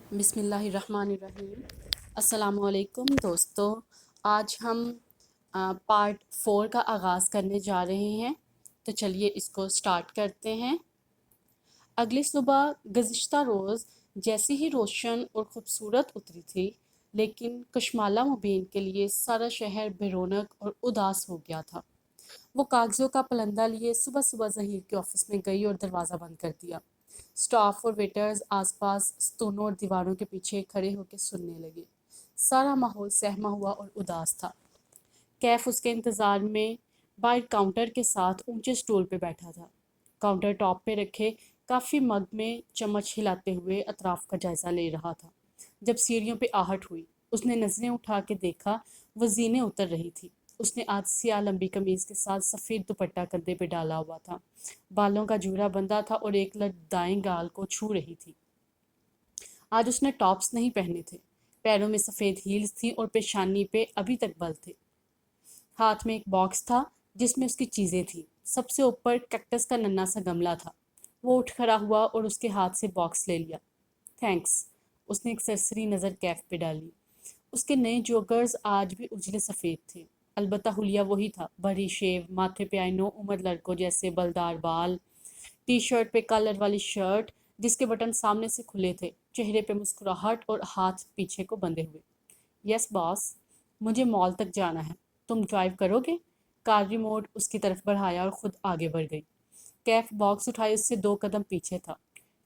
بسم اللہ الرحمن الرحیم۔ السلام علیکم دوستو، آج ہم پارٹ 4 کا آغاز کرنے جا رہے ہیں، تو چلیے اس کو سٹارٹ کرتے ہیں۔ اگلی صبح گزشتہ روز جیسی ہی روشن اور خوبصورت اتری تھی، لیکن کشمالہ مبین کے لیے سارا شہر بے رونق اور اداس ہو گیا تھا۔ وہ کاغذوں کا پلندہ لیے صبح صبح ظہیر کے آفس میں گئی اور دروازہ بند کر دیا۔ سٹاف اور ویٹرز آس پاس ستونوں اور دیواروں کے پیچھے کھڑے ہو کے سننے لگے۔ سارا ماحول سہما ہوا اور اداس تھا۔ کیف اس کے انتظار میں باہر کاؤنٹر کے ساتھ اونچے سٹول پہ بیٹھا تھا، کاؤنٹر ٹاپ پہ رکھے کافی مگ میں چمچ ہلاتے ہوئے اطراف کا جائزہ لے رہا تھا۔ جب سیڑھیوں پہ آہٹ ہوئی، اس نے نظریں اٹھا کے دیکھا، وہ زینیں اتر رہی تھی۔ اس نے آج سیاہ لمبی قمیض کے ساتھ سفید دوپٹہ کندھے پہ ڈالا ہوا تھا، بالوں کا جورا بندھا تھا اور ایک لٹ دائیں گال کو چھو رہی تھی۔ آج اس نے ٹاپس نہیں پہنے تھے، پیروں میں سفید ہیلز تھیں اور پیشانی پہ ابھی تک بل تھے۔ ہاتھ میں ایک باکس تھا جس میں اس کی چیزیں تھیں۔ سب سے اوپر کیکٹس کا ننھا سا گملہ تھا۔ وہ اٹھ کھڑا ہوا اور اس کے ہاتھ سے باکس لے لیا۔ تھینکس۔ اس نے ایک سرسری نظر کیف پہ ڈالی۔ اس کے نئے جوگرز آج بھی اجلے سفید تھے، البتہ حلیہ وہی تھا، بڑی شیو، ماتھے پہ آئے نو عمر لڑکوں جیسے بلدار بال، ٹی شرٹ پہ کالر والی شرٹ جس کے بٹن سامنے سے کھلے تھے، چہرے پہ مسکراہٹ اور ہاتھ پیچھے کو بندھے ہوئے۔ یس باس، مجھے مال تک جانا ہے، تم ڈرائیو کرو گے؟ کار ریموٹ اس کی طرف بڑھایا اور خود آگے بڑھ گئی۔ کیف باکس اٹھائے اس سے 2 قدم پیچھے تھا۔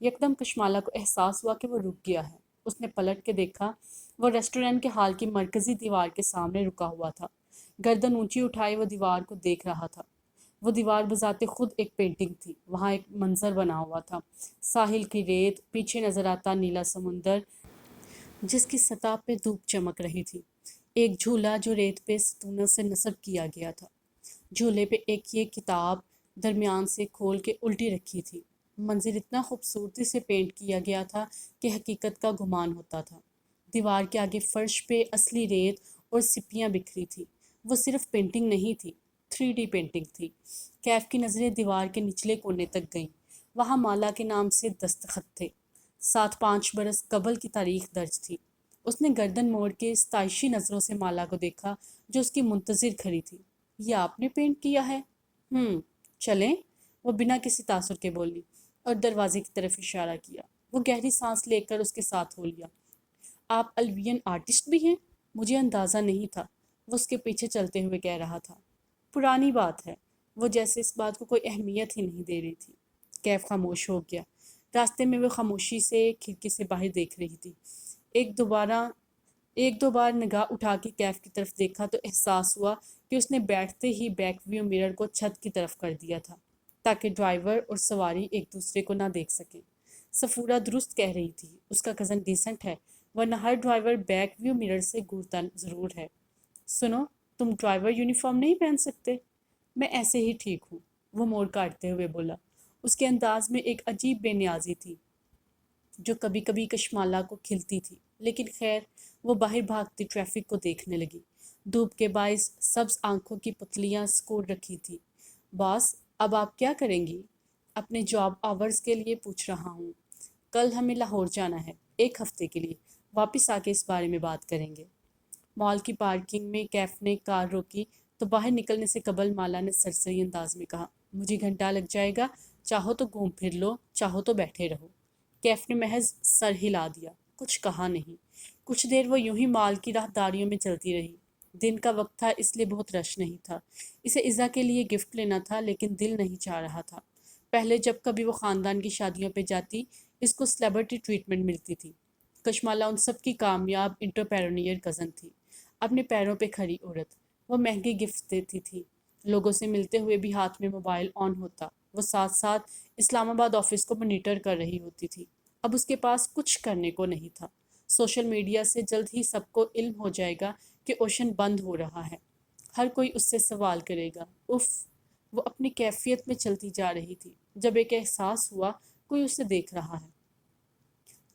یکدم کشمالہ کو احساس ہوا کہ وہ رک گیا ہے۔ اس نے پلٹ کے دیکھا، وہ ریسٹورنٹ کے ہال کی مرکزی دیوار کے سامنے رکا ہوا تھا۔ گردن اونچی اٹھائے وہ دیوار کو دیکھ رہا تھا۔ وہ دیوار بذات خود ایک پینٹنگ تھی۔ وہاں ایک منظر بنا ہوا تھا، ساحل کی ریت، پیچھے نظر آتا نیلا سمندر جس کی سطح پہ دھوپ چمک رہی تھی، ایک جھولا جو ریت پہ ستونوں سے نصب کیا گیا تھا، جھولے پہ ایک یہ کتاب درمیان سے کھول کے الٹی رکھی تھی۔ منظر اتنا خوبصورتی سے پینٹ کیا گیا تھا کہ حقیقت کا گمان ہوتا تھا۔ دیوار کے آگے فرش پہ اصلی ریت اور سپیاں بکھری تھی۔ وہ صرف پینٹنگ نہیں تھی، 3D پینٹنگ تھی۔ کیف کی نظریں دیوار کے نچلے کونے تک گئیں۔ وہاں مالا کے نام سے دستخط تھے، 7-5 برس قبل کی تاریخ درج تھی۔ اس نے گردن موڑ کے ستائشی نظروں سے مالا کو دیکھا جو اس کی منتظر کھڑی تھی۔ یہ آپ نے پینٹ کیا ہے؟ چلیں، وہ بنا کسی تاثر کے بولی اور دروازے کی طرف اشارہ کیا۔ وہ گہری سانس لے کر اس کے ساتھ ہو لیا۔ آپ الوین آرٹسٹ بھی ہیں؟ مجھے اندازہ نہیں تھا، وہ اس کے پیچھے چلتے ہوئے کہہ رہا تھا۔ پرانی بات ہے، وہ جیسے اس بات کو کوئی اہمیت ہی نہیں دے رہی تھی۔ کیف خاموش ہو گیا۔ راستے میں وہ خاموشی سے کھڑکی سے باہر دیکھ رہی تھی۔ ایک دو بار نگاہ اٹھا کے کیف کی طرف دیکھا تو احساس ہوا کہ اس نے بیٹھتے ہی بیک ویو مرر کو چھت کی طرف کر دیا تھا تاکہ ڈرائیور اور سواری ایک دوسرے کو نہ دیکھ سکیں۔ سفورہ درست کہہ رہی تھی، اس کا کزن ڈیسنٹ ہے، ورنہ ہر ڈرائیور بیک ویو مرر سے گورتا ضرور ہے۔ سنو، تم ڈرائیور یونیفارم نہیں پہن سکتے؟ میں ایسے ہی ٹھیک ہوں، وہ موڑ کاٹتے ہوئے بولا۔ اس کے انداز میں ایک عجیب بے نیازی تھی جو کبھی کبھی کشمالہ کو کھلتی تھی، لیکن خیر، وہ باہر بھاگتی ٹریفک کو دیکھنے لگی۔ دھوپ کے باعث سبز آنکھوں کی پتلیاں سکوڑ رکھی تھی۔ باس، اب آپ کیا کریں گی؟ اپنے جاب آورز کے لیے پوچھ رہا ہوں۔ کل ہمیں لاہور جانا ہے، 1 ہفتے کے لیے، واپس آ کے اس بارے میں بات کریں گے۔ مال کی پارکنگ میں کیف نے کار روکی تو باہر نکلنے سے قبل مالا نے سرسری انداز میں کہا، مجھے گھنٹہ لگ جائے گا، چاہو تو گھوم پھر لو، چاہو تو بیٹھے رہو۔ کیف نے محض سر ہلا دیا، کچھ کہا نہیں۔ کچھ دیر وہ یوں ہی مال کی راہداریوں میں چلتی رہی۔ دن کا وقت تھا اس لیے بہت رش نہیں تھا۔ اسے عزا کے لیے گفٹ لینا تھا لیکن دل نہیں چاہ رہا تھا۔ پہلے جب کبھی وہ خاندان کی شادیوں پہ جاتی، اس کو سلیبرٹی ٹریٹمنٹ ملتی تھی۔ کشمالہ ان سب کی کامیاب انٹرپرینیور کزن تھی، اپنے پیروں پہ کھڑی عورت۔ وہ مہنگے گفٹ دیتی تھی، لوگوں سے ملتے ہوئے بھی ہاتھ میں موبائل آن ہوتا۔ وہ ساتھ ساتھ اسلام آباد آفس کو مانیٹر کر رہی ہوتی تھی۔ اب اس کے پاس کچھ کرنے کو نہیں تھا۔ سوشل میڈیا سے جلد ہی سب کو علم ہو جائے گا کہ اوشن بند ہو رہا ہے۔ ہر کوئی اس سے سوال کرے گا۔ اف، وہ اپنی کیفیت میں چلتی جا رہی تھی جب ایک احساس ہوا کوئی اسے دیکھ رہا ہے۔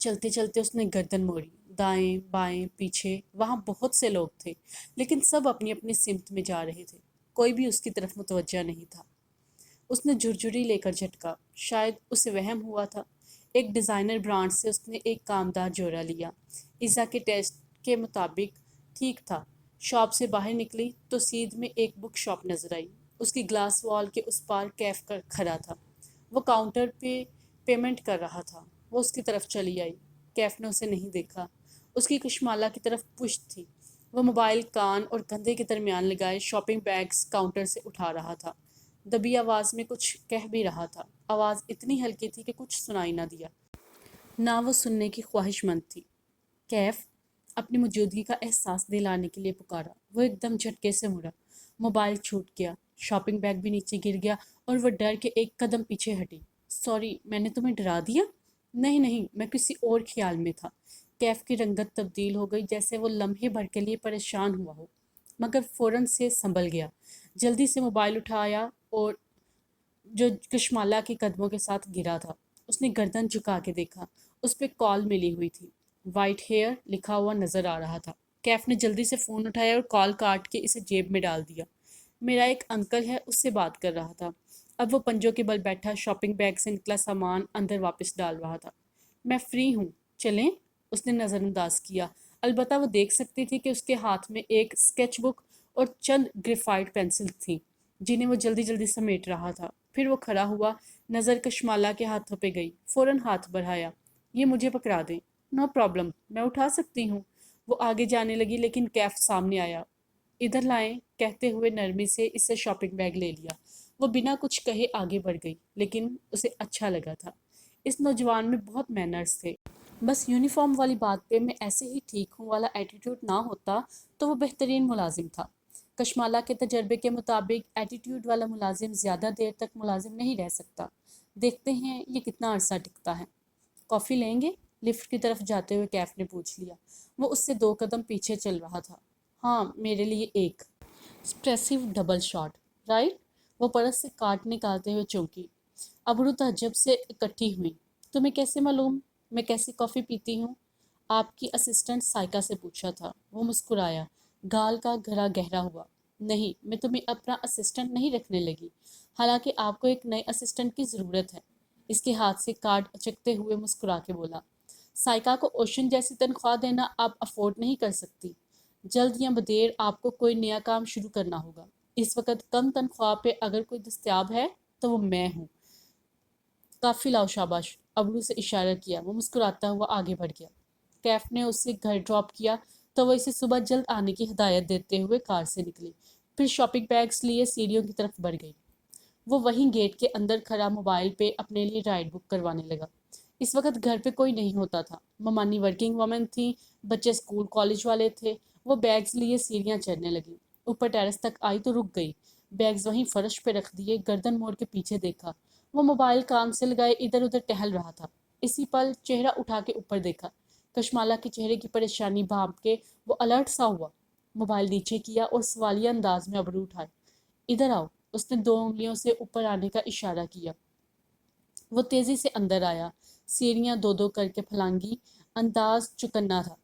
چلتے چلتے اس نے گردن موڑی، دائیں بائیں پیچھے، وہاں بہت سے لوگ تھے لیکن سب اپنی اپنی سمت میں جا رہے تھے، کوئی بھی اس کی طرف متوجہ نہیں تھا۔ اس نے جھرجھری لے کر جھٹکا، شاید اسے وہم ہوا تھا۔ ایک ڈیزائنر برانڈ سے اس نے ایک کامدار جوڑا لیا۔ ایزا کے ٹیسٹ کے مطابق ٹھیک تھا۔ شاپ سے باہر نکلی تو سیدھ میں ایک بک شاپ نظر آئی۔ اس کی گلاس وال کے اس پار کیف کھڑا تھا۔ وہ کاؤنٹر پہ پیمنٹ کر رہا تھا۔ وہ اس کی طرف چلی آئی۔ کیف نے اسے نہیں دیکھا۔ اس کی کشمالہ کی طرف پشت تھی۔ وہ موبائل کان اور کندھے کے درمیان لگائے شاپنگ بیگز کاؤنٹر سے اٹھا رہا تھا۔ دبی آواز میں کچھ کہہ بھی رہا تھا۔ آواز اتنی ہلکی تھی کہ کچھ سنائی نہ دیا۔ نہ وہ سننے کی خواہش مند تھی۔ کیف اپنی موجودگی کا احساس دلانے کے لیے پکارا۔ وہ ایک دم جھٹکے سے مڑا۔ موبائل چھوٹ گیا، شاپنگ بیگ بھی نیچے گر گیا اور وہ ڈر کے ایک قدم پیچھے ہٹی۔ سوری، میں نے تمہیں ڈرا دیا؟ نہیں نہیں، میں کسی اور خیال میں تھا۔ کیف کی رنگت تبدیل ہو گئی، جیسے وہ لمحے بھر کے لیے پریشان ہوا ہو، مگر فوراً سے سنبھل گیا۔ جلدی سے موبائل اٹھایا اور جو کشمالہ کے قدموں کے ساتھ گرا تھا۔ اس نے گردن جھکا کے دیکھا۔ اس پہ کال ملی ہوئی تھی۔ وائٹ ہیئر لکھا ہوا نظر آ رہا تھا۔ کیف نے جلدی سے فون اٹھایا اور کال کاٹ کے اسے جیب میں ڈال دیا۔ میرا ایک انکل ہے، اس سے بات کر رہا تھا۔ اب وہ پنجوں کے بل بیٹھا شاپنگ بیگ سے نکلا سامان اندر واپس ڈال رہا تھا۔ میں فری ہوں، چلیں؟ اس نے نظر انداز کیا۔ البتہ وہ دیکھ سکتی تھی کہ اس کے ہاتھ میں ایک اسکیچ بک اور چند گریفائٹ پینسل تھیں جنہیں وہ جلدی جلدی سمیٹ رہا تھا۔ پھر وہ کھڑا ہوا، نظر کشمالہ کے ہاتھوں پہ گئی۔ فوراً ہاتھ بڑھایا۔ یہ مجھے پکڑا دیں۔ نو پرابلم، میں اٹھا سکتی ہوں۔ وہ آگے جانے لگی لیکن کیف سامنے آیا۔ ادھر لائیں کہتے ہوئے نرمی سے اس سے شاپنگ بیگ لے لیا۔ وہ بنا کچھ کہے آگے بڑھ گئی، لیکن اسے اچھا لگا تھا۔ اس نوجوان میں بہت مینرز تھے۔ بس یونیفارم والی بات پہ میں ایسے ہی ٹھیک ہوں والا ایٹیٹیوڈ نہ ہوتا تو وہ بہترین ملازم تھا۔ کشمالہ کے تجربے کے مطابق ایٹیٹیوڈ والا ملازم زیادہ دیر تک ملازم نہیں رہ سکتا۔ دیکھتے ہیں یہ کتنا عرصہ ٹکتا ہے۔ کافی لیں گے؟ لفٹ کی طرف جاتے ہوئے کیف نے پوچھ لیا۔ وہ اس سے 2 قدم پیچھے چل رہا تھا۔ ہاں، میرے لیے ایک اسپریسو ڈبل شاٹ، رائٹ؟ وہ پرس سے کارڈ نکالتے ہوئے چونکی۔ ابرو تعجب سے اکٹھی ہوئی۔ تمہیں کیسے معلوم میں کیسی کافی پیتی ہوں؟ آپ کی اسسٹنٹ سائکا سے پوچھا تھا۔ وہ مسکرایا، گال کا گھرا گہرا ہوا۔ نہیں، میں تمہیں اپنا اسسٹنٹ نہیں رکھنے لگی، حالانکہ آپ کو ایک نئے اسسٹنٹ کی ضرورت ہے۔ اس کے ہاتھ سے کارڈ اچکتے ہوئے مسکرا کے بولا۔ سائکا کو اوشن جیسی تنخواہ دینا آپ افورڈ نہیں کر سکتی۔ جلد یا بدیر آپ کو کوئی نیا کام شروع کرنا ہوگا۔ اس وقت کم تنخواہ پہ اگر کوئی دستیاب ہے تو وہ میں ہوں۔ کافی لاؤ، شاباش، ابرو سے اشارہ کیا۔ وہ مسکراتا ہوا آگے بڑھ گیا۔ کیف نے اسے گھر ڈراپ کیا تو وہ اسے صبح جلد آنے کی ہدایت دیتے ہوئے کار سے نکلی، پھر شاپنگ بیگز لیے سیڑھیوں کی طرف بڑھ گئی۔ وہ وہیں گیٹ کے اندر کھڑا موبائل پہ اپنے لیے رائڈ بک کروانے لگا۔ اس وقت گھر پہ کوئی نہیں ہوتا تھا۔ ممانی ورکنگ وومن تھی، بچے اسکول کالج والے تھے۔ وہ بیگز لیے سیڑھیاں چڑھنے لگی۔ اوپر ٹیرس تک آئی تو رک گئی۔ بیگز وہیں فرش پہ رکھ دیے، گردن موڑ کے پیچھے دیکھا۔ وہ موبائل کان سے لگائے ادھر ادھر ٹہل رہا تھا۔ اسی پل چہرہ اٹھا کے اوپر دیکھا۔ کشمالہ کے چہرے کی پریشانی بھانپ کے وہ الرٹ سا ہوا۔ موبائل نیچے کیا اور سوالیہ انداز میں ابرو اٹھائے۔ ادھر آؤ، اس نے 2 انگلیوں سے اوپر آنے کا اشارہ کیا۔ وہ تیزی سے اندر آیا، سیڑھیاں 2 کر کے پھلانگی، انداز چکنا تھا۔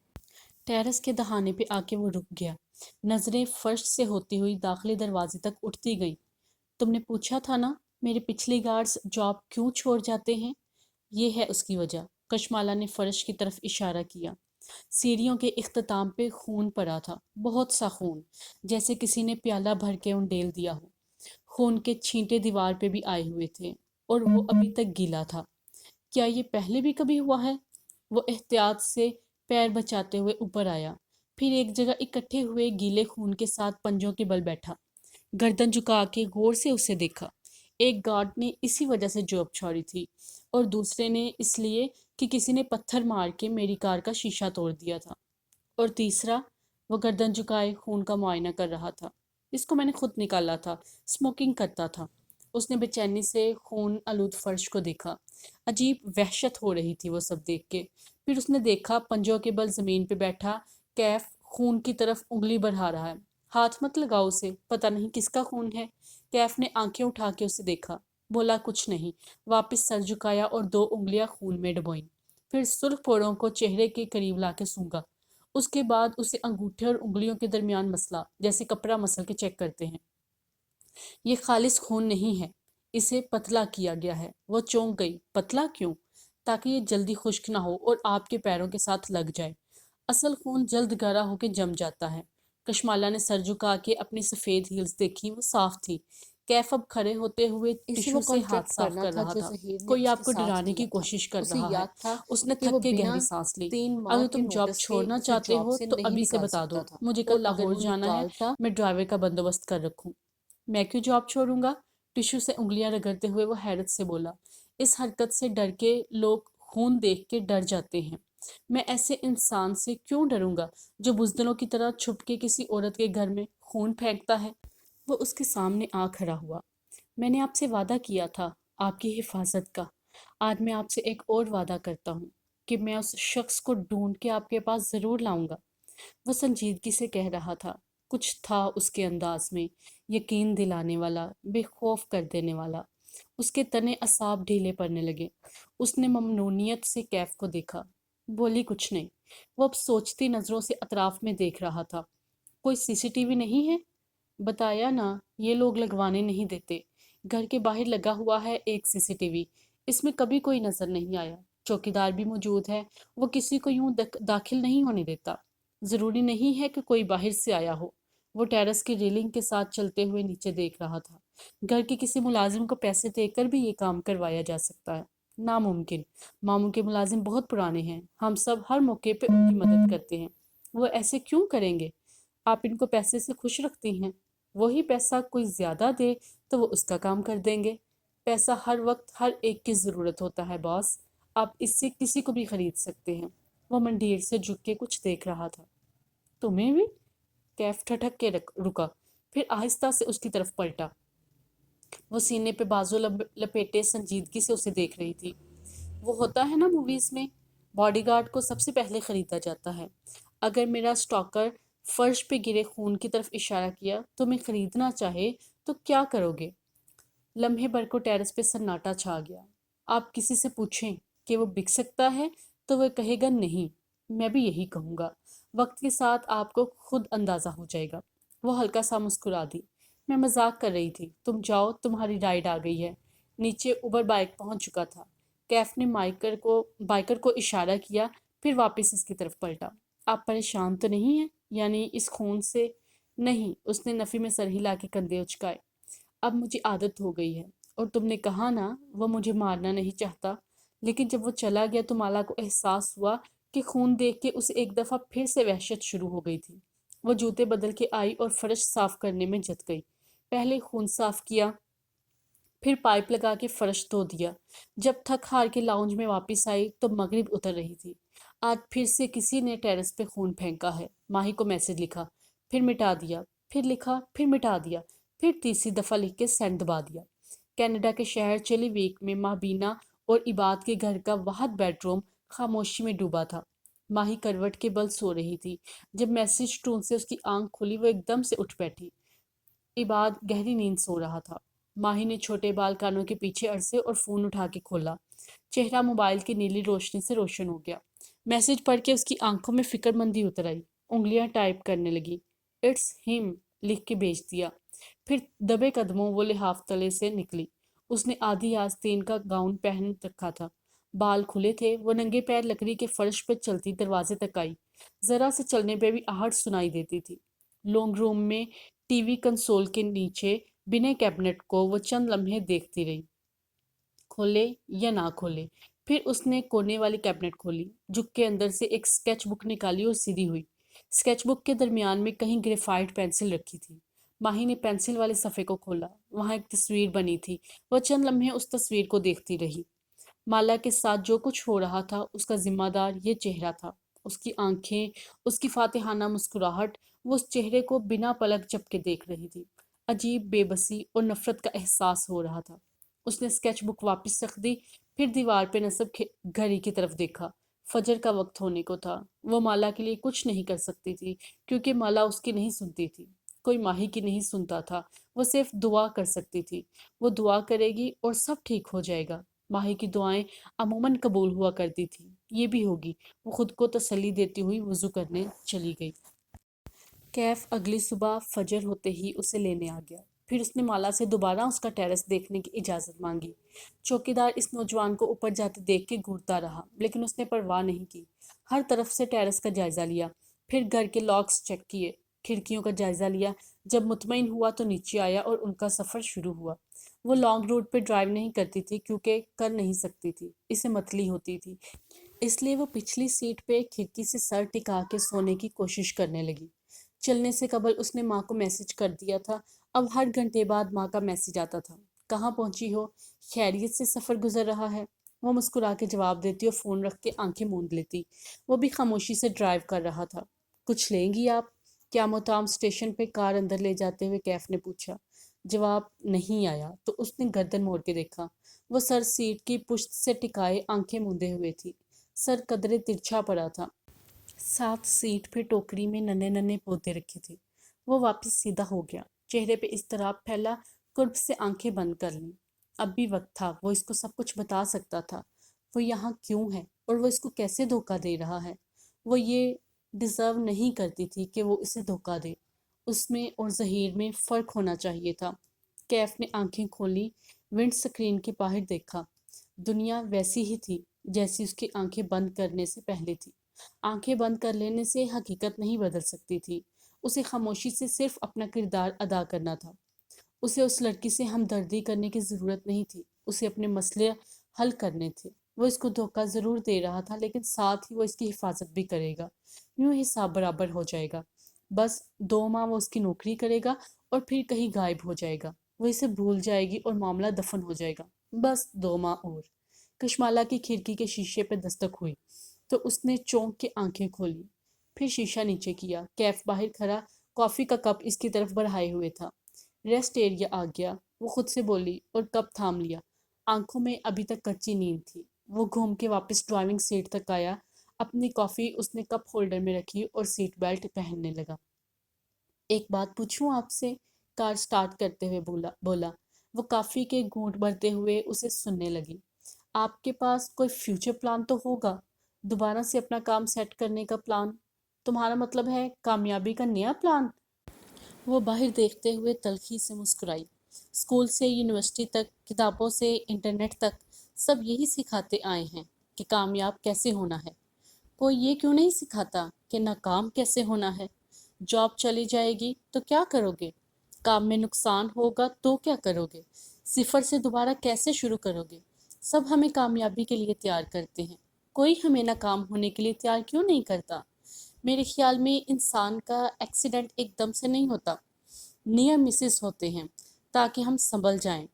ٹیرس کے دہانے پہ آ کے وہ رک گیا۔ نظریں فرش سے ہوتی ہوئی داخلی دروازے تک اٹھتی گئیں۔ تم نے پوچھا تھا نا میرے پچھلی گارڈز جاب کیوں چھوڑ جاتے ہیں؟ یہ ہے اس کی وجہ۔ کشمالہ نے فرش کی طرف اشارہ کیا۔ سیڑھیوں کے اختتام پہ خون پڑا تھا، بہت سا خون، جیسے کسی نے پیالہ بھر کے انڈیل دیا ہو۔ خون کے چھینٹے دیوار پہ بھی آئے ہوئے تھے اور وہ ابھی تک گیلا تھا۔ کیا یہ پہلے بھی کبھی ہوا ہے؟ وہ احتیاط سے پیر بچاتے ہوئے اوپر آیا، پھر ایک جگہ اکٹھے ہوئے گیلے خون کے ساتھ پنجوں کے بل بیٹھا، گردن جھکا کے غور سے اسے دیکھا۔ ایک گارڈ نے اسی وجہ سے جاب چھوڑی تھی اور دوسرے نے اس لیے کہ کسی نے پتھر مار کے میری کار کا شیشہ توڑ دیا تھا، اور تیسرا، وہ گردن جھکائے خون کا معائنہ کر رہا تھا۔ اس کو میں نے خود نکالا تھا، اسموکنگ کرتا تھا۔ اس نے بے چینی سے خون آلود فرش کو دیکھا۔ عجیب وحشت ہو رہی تھی وہ سب دیکھ کے۔ پھر اس نے دیکھا پنجوں کے بل زمین پہ بیٹھا کیف خون کی طرف انگلی بڑھا رہا ہے۔ ہاتھ مت لگاؤ اسے، پتہ نہیں کس کا خون ہے۔ کیف نے آنکھیں اٹھا کے اسے دیکھا، بولا کچھ نہیں، واپس سر جھکایا اور 2 انگلیاں خون میں ڈبوئیں، پھر سرخ پھوڑوں کو چہرے کے قریب لا کے سونگا۔ اس کے بعد اسے انگوٹھے اور انگلیوں کے درمیان مسلا، جیسے کپڑا مسل کے چیک کرتے ہیں۔ یہ خالص خون نہیں ہے، اسے پتلا کیا گیا ہے۔ وہ چونک گئی۔ پتلا کیوں؟ تاکہ یہ جلدی خشک نہ ہو اور آپ کے پیروں کے ساتھ لگ جائے۔ اصل خون جلد گہرا ہو کے جم جاتا ہے۔ کشمالا نے سر جھکا کے اپنی سفید ہیلز دیکھی، وہ صاف تھی۔ کیف اب کھڑے ہوتے ہوئے اسے ٹشو وہ سے ہاتھ کانٹریکٹ صاف کرنا کر تھا رہا جو تھا۔ ظہیر نے کوئی اس آپ کے کو ساتھ ڈرانے کی کیا تھا۔ کوشش کر اسے رہا ہے۔ یاد تھا اس نے کہ وہ تھک کے بنا گہری سانس لی۔ 3 ماہ اگر کے تم جاب نوٹس کے چھوڑنا اسے چاہتے جاب ہو سے تو نہیں ابھی سے نکال بتا دو، سکتا تھا، مجھے اور کل اگر لاہور وہ جانا ہے، نکالتا میں ڈرائیور کا بندوبست کر رکھوں۔ میں کیوں جاب چھوڑوں گا؟ ٹشو سے انگلیاں رگڑتے ہوئے وہ حیرت سے بولا۔ اس حرکت سے ڈر کے لوگ خون دیکھ کے ڈر جاتے ہیں۔ میں ایسے انسان سے کیوں ڈروں گا جو بزدلوں کی طرح چھپ کے کسی عورت کے گھر میں خون پھینکتا ہے؟ وہ اس کے سامنے آ کھڑا ہوا۔ میں نے آپ سے وعدہ کیا تھا، آپ کی حفاظت کا۔ آج میں آپ سے ایک اور وعدہ کرتا ہوں کہ میں اس شخص کو ڈھونڈ کے آپ کے پاس ضرور لاؤں گا۔ وہ سنجیدگی سے کہہ رہا تھا۔ کچھ تھا اس کے انداز میں، یقین دلانے والا، بے خوف کر دینے والا۔ اس کے تنے اعصاب ڈھیلے پڑنے لگے۔ اس نے ممنونیت سے کیف کو دیکھا، بولی کچھ نہیں۔ وہ اب سوچتی نظروں سے اطراف میں دیکھ رہا تھا۔ کوئی سی سی ٹی وی نہیں ہے؟ بتایا نا، یہ لوگ لگوانے نہیں دیتے۔ گھر کے باہر لگا ہوا ہے ایک سی سی ٹی وی، اس میں کبھی کوئی نظر نہیں آیا۔ چوکیدار بھی موجود ہے، وہ کسی کو یوں داخل نہیں ہونے دیتا۔ ضروری نہیں ہے کہ کوئی باہر سے آیا ہو۔ وہ ٹیرس کی ریلنگ کے ساتھ چلتے ہوئے نیچے دیکھ رہا تھا۔ گھر کے کسی ملازم کو پیسے دے کر بھی یہ کام کروایا جا سکتا ہے۔ ناممکن۔ ماموں کے ملازم بہت پرانے ہیں، ہم سب ہر موقع پہ ان کی مدد کرتے ہیں۔ وہ ایسے کیوں کریں گے؟ آپ ان کو پیسے سے خوش رکھتی ہیں۔ وہی پیسہ کوئی زیادہ دے تو وہ اس کا کام کر دیں گے۔ پیسہ ہر وقت ہر ایک کی ضرورت ہوتا ہے باس، آپ اس سے کسی کو بھی خرید سکتے ہیں۔ وہ منڈیر سے جھک کے کچھ دیکھ رہا تھا۔ تمہیں بھی؟ کیف ٹھٹک کے رکا، پھر آہستہ سے اس کی طرف پلٹا۔ وہ سینے پہ بازو لپیٹے سنجیدگی سے اسے دیکھ رہی تھی۔ وہ ہوتا ہے نا موویز میں، باڈی گارڈ کو سب سے پہلے خریدا جاتا ہے۔ اگر میرا سٹاکر فرش پہ گرے خون کی طرف اشارہ کیا تو میں خریدنا چاہے تو کیا کرو گے؟ لمحے بھر کو ٹیرس پہ سناٹا چھا گیا۔ آپ کسی سے پوچھیں کہ وہ بک سکتا ہے تو وہ کہے گا نہیں، میں بھی یہی کہوں گا۔ وقت کے ساتھ آپ کو خود اندازہ ہو جائے گا۔ وہ ہلکا سا مسکرا دی۔ میں مذاق کر رہی تھی، تم جاؤ، تمہاری رائڈ آ گئی ہے۔ نیچے اوبر بائک پہنچ چکا تھا۔ کیف نے بائکر کو اشارہ کیا، پھر واپس اس کی طرف پلٹا۔ آپ پریشان تو نہیں ہیں؟ یعنی اس خون سے؟ نہیں، اس نے نفی میں سر ہلا کے کندھے اچکائے۔ اب مجھے عادت ہو گئی ہے، اور تم نے کہا نا وہ مجھے مارنا نہیں چاہتا۔ لیکن جب وہ چلا گیا تو مالا کو احساس ہوا کہ خون دیکھ کے اسے ایک دفعہ پھر سے وحشت شروع ہو گئی تھی۔ وہ جوتے بدل کے آئی اور فرش صاف کرنے میں جت گئی۔ پہلے خون صاف کیا، پھر پائپ لگا کے فرش دھو دیا۔ جب تھک ہار کے لاؤنج میں واپس آئی تو مغرب اتر رہی تھی۔ آج پھر سے کسی نے ٹیرس پہ خون پھینکا ہے۔ ماہی کو میسج لکھا، پھر مٹا دیا، پھر لکھا، پھر مٹا دیا، پھر تیسری دفعہ لکھ کے سینڈ دبا دیا۔ کینیڈا کے شہر چلی ویک میں مابینہ اور عباد کے گھر کا واحد بیڈ روم خاموشی میں ڈوبا تھا۔ ماہی کروٹ کے بل سو رہی تھی۔ جب میسج ٹون سے اس کی آنکھ کھلی وہ ایک دم سے اٹھ بیٹھی۔ عباد گہری نیند سو رہا تھا۔ ماہی نے چھوٹے بال کانوں کے پیچھے عرصے اور فون اٹھا کے کھولا۔ چہرہ موبائل کی نیلی روشنی سے روشن ہو گیا۔ میسج پڑھ کے اس کی آنکھوں میں فکر مندی اتر آئی۔ انگلیاں ٹائپ کرنے لگی۔ اٹس ہم لکھ کے بھیج دیا۔ پھر دبے قدموں وہ لحاف تلے سے نکلی۔ اس نے آدھی آستین کا گاؤن پہن رکھا تھا، بال کھلے تھے۔ وہ ننگے پیر لکڑی کے فرش پہ چلتی دروازے تک آئی۔ ذرا سے چلنے پہ بھی آہٹ سنائی دیتی تھی۔ لونگ روم میں ٹی وی کنسول کے نیچے بنے کیبنٹ کو وہ چند لمحے دیکھتی رہی، کھولے یا نہ کھولے۔ پھر اس نے کونے والی کیبنٹ کھولی، جھک کے اندر سے ایک اسکیچ بک نکالی اور سیدھی ہوئی۔ اسکیچ بک کے درمیان میں کہیں گریفائٹ پینسل رکھی تھی۔ ماہی نے پینسل والے صفحے کو کھولا، وہاں ایک تصویر بنی تھی۔ وہ چند لمحے اس تصویر کو دیکھتی رہی۔ مالا کے ساتھ جو کچھ ہو رہا تھا اس کا ذمہ دار یہ چہرہ تھا۔ اس کی آنکھیں، اس کی فاتحانہ مسکراہٹ، وہ اس چہرے کو بنا پلک جھپکے دیکھ رہی تھی۔ عجیب بے بسی اور نفرت کا احساس ہو رہا تھا۔ اس نے اسکیچ بک واپس رکھ دی، پھر دیوار پہ نصب گھڑی کی طرف دیکھا۔ فجر کا وقت ہونے کو تھا۔ وہ مالا کے لیے کچھ نہیں کر سکتی تھی کیونکہ مالا اس کی نہیں سنتی تھی، کوئی ماہی کی نہیں سنتا تھا۔ وہ صرف دعا کر سکتی تھی۔ وہ دعا کرے گی اور سب ٹھیک ہو جائے گا۔ ماہی کی دعائیں عموماً قبول ہوا کرتی تھی، یہ بھی ہوگی۔ وہ خود کو تسلی دیتی ہوئی وضو کرنے چلی گئی۔ کیف اگلی صبح فجر ہوتے ہی اسے لینے آ گیا۔ پھر اس نے مالا سے دوبارہ اس کا ٹیرس دیکھنے کی اجازت مانگی۔ چوکیدار اس نوجوان کو اوپر جاتے دیکھ کے گھورتا رہا، لیکن اس نے پرواہ نہیں کی۔ ہر طرف سے ٹیرس کا جائزہ لیا، پھر گھر کے لاکس چیک کیے، کھڑکیوں کا جائزہ لیا۔ جب مطمئن ہوا تو نیچے آیا اور ان کا سفر شروع ہوا۔ وہ لانگ روڈ پہ ڈرائیو نہیں کرتی تھی کیونکہ کر نہیں سکتی تھی، اسے متلی ہوتی تھی، اس لیے وہ پچھلی سیٹ پہ کھڑکی سے سر ٹکا کے سونے کی کوشش کرنے لگی۔ چلنے سے قبل اس نے ماں کو میسج کر دیا تھا، اب ہر گھنٹے بعد ماں کا میسج آتا تھا، کہاں پہنچی ہو، خیریت سے سفر گزر رہا ہے۔ وہ مسکرا کے جواب دیتی اور فون رکھ کے آنکھیں موند لیتی۔ وہ بھی خاموشی سے ڈرائیو کر رہا تھا۔ کچھ لیں گی آپ؟ کیا متام اسٹیشن پہ کار اندر لے جاتے ہوئے کیف نے پوچھا۔ جواب نہیں آیا تو اس نے گردن موڑ کے دیکھا۔ وہ سر سیٹ کی پشت سے ٹکائے آنکھیں موندے ہوئے تھی، سر قدرے ترچھا پڑا تھا۔ ساتھ سیٹ پہ ٹوکری میں ننے ننے پودے رکھے تھے۔ وہ واپس سیدھا ہو گیا، چہرے پہ اضطراب پھیلا، قرب سے آنکھیں بند کر لیں۔ اب بھی وقت تھا، وہ اس کو سب کچھ بتا سکتا تھا۔ وہ یہاں کیوں ہے اور وہ اس کو کیسے دھوکہ دے رہا ہے۔ وہ یہ ڈیزرو نہیں کرتی تھی کہ وہ اسے دھوکہ دے۔ اس میں اور ظہیر میں فرق ہونا چاہیے تھا۔ کیف نے آنکھیں کھولی، ونڈ سکرین کے باہر دیکھا۔ دنیا ویسی ہی تھی جیسی اس کی آنکھیں بند کرنے سے پہلے تھی۔ آنکھیں بند کر لینے سے حقیقت نہیں بدل سکتی تھی۔ اسے خاموشی سے صرف اپنا کردار ادا کرنا تھا۔ اسے اس لڑکی سے ہمدردی کرنے کی ضرورت نہیں تھی، اسے اپنے مسئلے حل کرنے تھے۔ وہ اس کو دھوکہ ضرور دے رہا تھا، لیکن ساتھ ہی وہ اس کی حفاظت بھی کرے گا۔ یوں حساب برابر ہو جائے گا۔ بس 2 ماہ وہ اس کی نوکری کرے گا اور پھر کہیں غائب ہو جائے گا۔ وہ اسے بھول جائے گی اور معاملہ دفن ہو جائے گا۔ بس 2 ماہ اور۔ کشمالا کی کھڑکی کے شیشے پہ دستک ہوئی تو اس نے چونک کے آنکھیں کھولی، پھر شیشہ نیچے کیا۔ کیف باہر کھڑا کافی کا کپ اس کی طرف بڑھائے ہوئے تھا۔ ریسٹ ایریا آ گیا، وہ خود سے بولی اور کپ تھام لیا۔ آنکھوں میں ابھی تک کچی نیند تھی۔ وہ گھوم کے واپس ڈرائیونگ سیٹ تک آیا، اپنی کافی اس نے کپ ہولڈر میں رکھی اور سیٹ بیلٹ پہننے لگا۔ ایک بات پوچھوں آپ سے؟ کار سٹارٹ کرتے ہوئے بولا۔ وہ کافی کے گھونٹ بھرتے ہوئے اسے سننے لگی۔ آپ کے پاس کوئی فیوچر پلان تو ہوگا، دوبارہ سے اپنا کام سیٹ کرنے کا پلان؟ تمہارا مطلب ہے کامیابی کا نیا پلان؟ وہ باہر دیکھتے ہوئے تلخی سے مسکرائی۔ اسکول سے یونیورسٹی تک، کتابوں سے انٹرنیٹ تک، سب یہی سکھاتے آئے ہیں کہ کامیاب کیسے ہونا ہے۔ کوئی یہ کیوں نہیں سکھاتا کہ ناکام کیسے ہونا ہے؟ جاب چلی جائے گی تو کیا کرو گے؟ کام میں نقصان ہوگا تو کیا کرو گے؟ صفر سے دوبارہ کیسے شروع کرو گے؟ سب ہمیں کامیابی کے لیے تیار کرتے ہیں، کوئی ہمیں ناکام ہونے کے لیے تیار کیوں نہیں کرتا؟ میرے خیال میں انسان کا ایکسیڈنٹ ایک دم سے نہیں ہوتا، نیئر مسز ہوتے ہیں تاکہ ہم سنبھل جائیں۔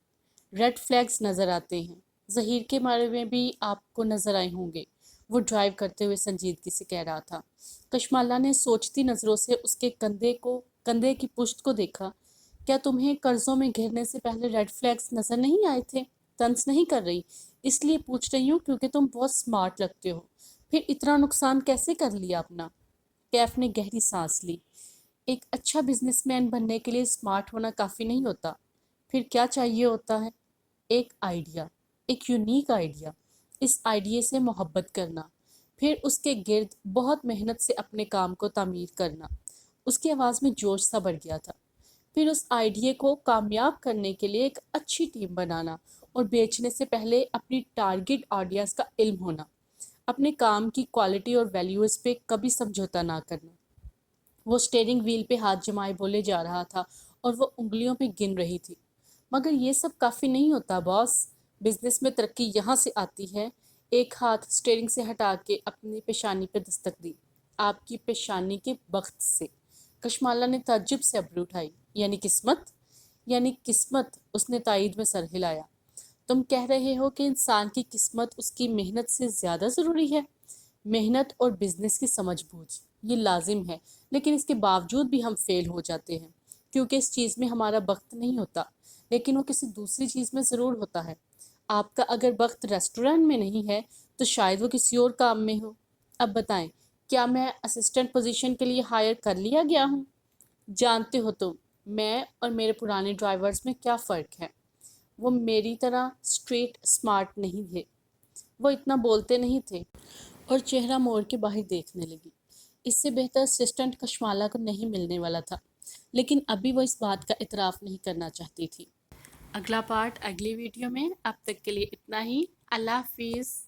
ریڈ فلیگز نظر آتے ہیں، ظہیر کے بارے میں بھی آپ کو نظر آئے ہوں گے، وہ ڈرائیو کرتے ہوئے سنجیدگی سے کہہ رہا تھا۔ کشمالا نے سوچتی نظروں سے اس کے کندھے کی پشت کو دیکھا۔ کیا تمہیں قرضوں میں گھرنے سے پہلے ریڈ فلیگز نظر نہیں آئے تھے؟ طنز نہیں کر رہی، اس لیے پوچھ رہی ہوں کیونکہ تم بہت سمارٹ لگتے ہو۔ پھر اتنا نقصان کیسے کر لیا اپنا؟ کیف نے گہری سانس لی۔ ایک اچھا بزنس مین بننے کے لیے سمارٹ ہونا کافی نہیں ہوتا۔ پھر کیا چاہیے ہوتا ہے؟ ایک آئیڈیا، ایک یونیک آئیڈیا، اس آئیڈیا سے محبت کرنا، پھر اس کے گرد بہت محنت سے اپنے کام کو تعمیر کرنا۔ اس کی آواز میں جوش سا بڑھ گیا تھا۔ پھر اس آئیڈیا کو کامیاب کرنے کے لیے ایک اچھی ٹیم بنانا اور بیچنے سے پہلے اپنی ٹارگٹ آڈینس کا علم ہونا، اپنے کام کی کوالٹی اور ویلیوز پہ کبھی سمجھوتا نہ کرنا۔ وہ سٹیئرنگ وہیل پہ ہاتھ جمائے بولے جا رہا تھا اور وہ انگلیوں پہ گن رہی تھی۔ مگر یہ سب کافی نہیں ہوتا باس، بزنس میں ترقی یہاں سے آتی ہے۔ ایک ہاتھ سٹیئرنگ سے ہٹا کے اپنی پیشانی پہ دستک دی۔ آپ کی پیشانی کے بخت سے؟ کشمالا نے تعجب سے ابروی اٹھائی۔ یعنی قسمت؟ یعنی قسمت، اس نے تائید میں سر ہلایا۔ تم کہہ رہے ہو کہ انسان کی قسمت اس کی محنت سے زیادہ ضروری ہے؟ محنت اور بزنس کی سمجھ بوجھ یہ لازم ہے، لیکن اس کے باوجود بھی ہم فیل ہو جاتے ہیں کیونکہ اس چیز میں ہمارا بخت نہیں ہوتا، لیکن وہ کسی دوسری چیز میں ضرور ہوتا ہے۔ آپ کا اگر بخت ریسٹورنٹ میں نہیں ہے تو شاید وہ کسی اور کام میں ہو۔ اب بتائیں، کیا میں اسسٹنٹ پوزیشن کے لیے ہائر کر لیا گیا ہوں؟ جانتے ہو تم میں اور میرے پرانے ڈرائیورز میں کیا فرق ہے؟ وہ میری طرح اسٹریٹ سمارٹ نہیں تھے، وہ اتنا بولتے نہیں تھے، اور چہرہ موڑ کے باہر دیکھنے لگی۔ اس سے بہتر اسسٹنٹ کشمالا کو نہیں ملنے والا تھا۔ لیکن ابھی وہ اس بات کا اعتراف نہیں کرنا چاہتی تھی۔ اگلا پارٹ اگلی ویڈیو میں، اب تک کے لیے اتنا ہی، اللہ حافظ۔